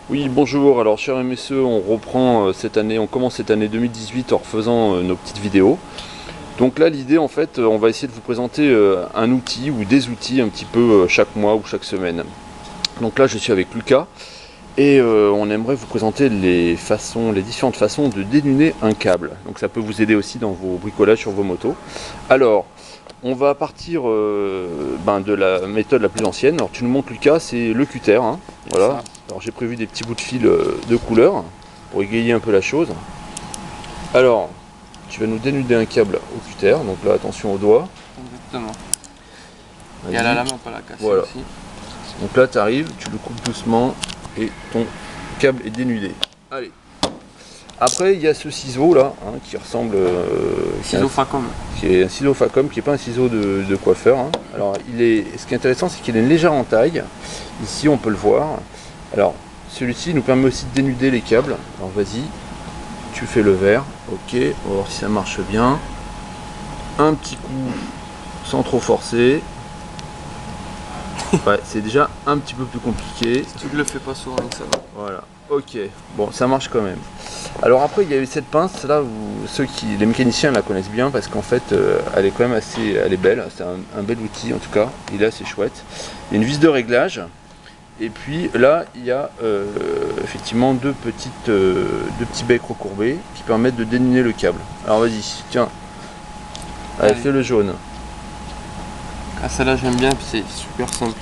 Oui, bonjour. Alors, chers MSE, on reprend cette année, on commence cette année 2018 en refaisant nos petites vidéos. Donc là, l'idée, en fait, on va essayer de vous présenter un outil ou des outils un petit peu chaque mois ou chaque semaine. Donc là, je suis avec Lucas et on aimerait vous présenter les différentes façons de dénuder un câble. Donc ça peut vous aider aussi dans vos bricolages sur vos motos. Alors, on va partir de la méthode la plus ancienne. Alors tu nous montres, Lucas, c'est le cutter, hein. Voilà. Alors j'ai prévu des petits bouts de fil de couleur pour égayer un peu la chose. Alors, tu vas nous dénuder un câble au cutter. Donc là, attention aux doigts. Exactement. Et à la lame, on peut la casser voilà. aussi. Donc là, tu arrives, tu le coupes doucement et ton câble est dénudé. Allez. Après, il y a ce ciseau là, hein, qui ressemble Ciseau Facom. Qui est un ciseau Facom, qui n'est pas un ciseau de coiffeur, hein. Alors, ce qui est intéressant, c'est qu'il est une légère entaille. Ici, on peut le voir. Alors, celui-ci nous permet aussi de dénuder les câbles. Alors, vas-y, tu fais le vert. Ok, on va voir si ça marche bien. Un petit coup sans trop forcer. Ouais, c'est déjà un petit peu plus compliqué. Si tu ne le fais pas souvent, ça va. Voilà, ok, bon, ça marche quand même. Alors après, il y avait cette pince là, les mécaniciens la connaissent bien parce qu'en fait, elle est quand même elle est belle. C'est un bel outil en tout cas. Il est assez chouette. Il y a une vis de réglage. Et puis là, il y a effectivement deux petits becs recourbés qui permettent de dénuder le câble. Alors vas-y, tiens. Allez, fais le jaune. Ah, celle-là j'aime bien, puis c'est super simple.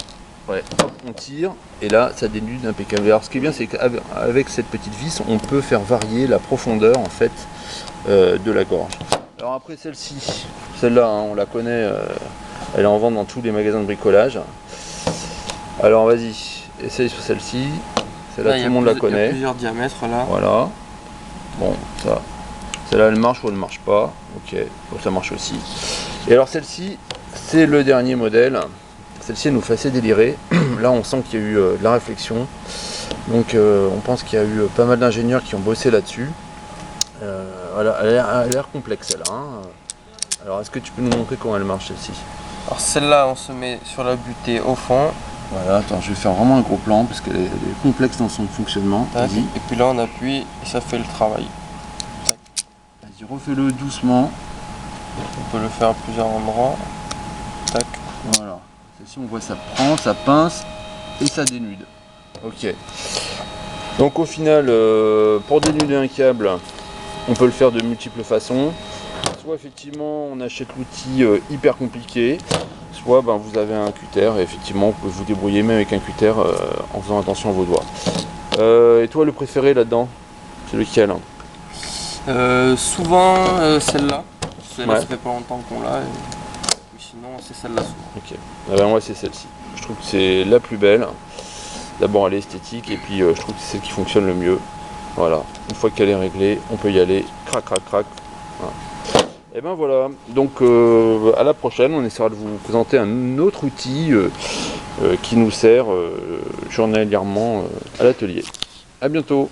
Ouais, hop, on tire et là ça dénude impeccable. Alors ce qui est bien, c'est qu'avec cette petite vis, on peut faire varier la profondeur en fait de la gorge. Alors après celle-là, hein, on la connaît, elle est en vente dans tous les magasins de bricolage. Alors vas-y, essaye sur celle-ci. Celle-là, tout le monde la connaît. Il y a plusieurs diamètres là. Voilà. Bon, ça. Celle-là, elle marche ou elle ne marche pas. Ok, bon, ça marche aussi. Et alors celle-ci, c'est le dernier modèle. Celle-ci, elle nous fait assez délirer. Là, on sent qu'il y a eu de la réflexion. Donc, on pense qu'il y a eu pas mal d'ingénieurs qui ont bossé là-dessus. Voilà, elle a l'air complexe, celle-là, hein. Alors, est-ce que tu peux nous montrer comment elle marche, celle-ci? Alors, celle-là, on se met sur la butée au fond. Voilà, attends, je vais faire vraiment un gros plan parce qu'elle est complexe dans son fonctionnement. Vas-y. Et puis là, on appuie et ça fait le travail. Vas-y, refais-le doucement. On peut le faire à plusieurs endroits. Tac. Voilà. Celle-ci, on voit, ça prend, ça pince et ça dénude. Ok. Donc au final, pour dénuder un câble, on peut le faire de multiples façons. Soit effectivement, on achète l'outil hyper compliqué, soit vous avez un cutter et effectivement, vous pouvez vous débrouiller même avec un cutter en faisant attention à vos doigts. Et toi, le préféré là-dedans, c'est lequel? Souvent celle-là. Celle-là, Ouais. ça fait pas longtemps qu'on l'a. Sinon, c'est celle-là souvent. Ok. Ah ben, moi, c'est celle-ci. Je trouve que c'est la plus belle. D'abord, elle est esthétique et puis je trouve que c'est celle qui fonctionne le mieux. Voilà. Une fois qu'elle est réglée, on peut y aller. Crac, crac, crac. Voilà. Et ben voilà. Donc à la prochaine, on essaiera de vous présenter un autre outil qui nous sert journalièrement à l'atelier. À bientôt.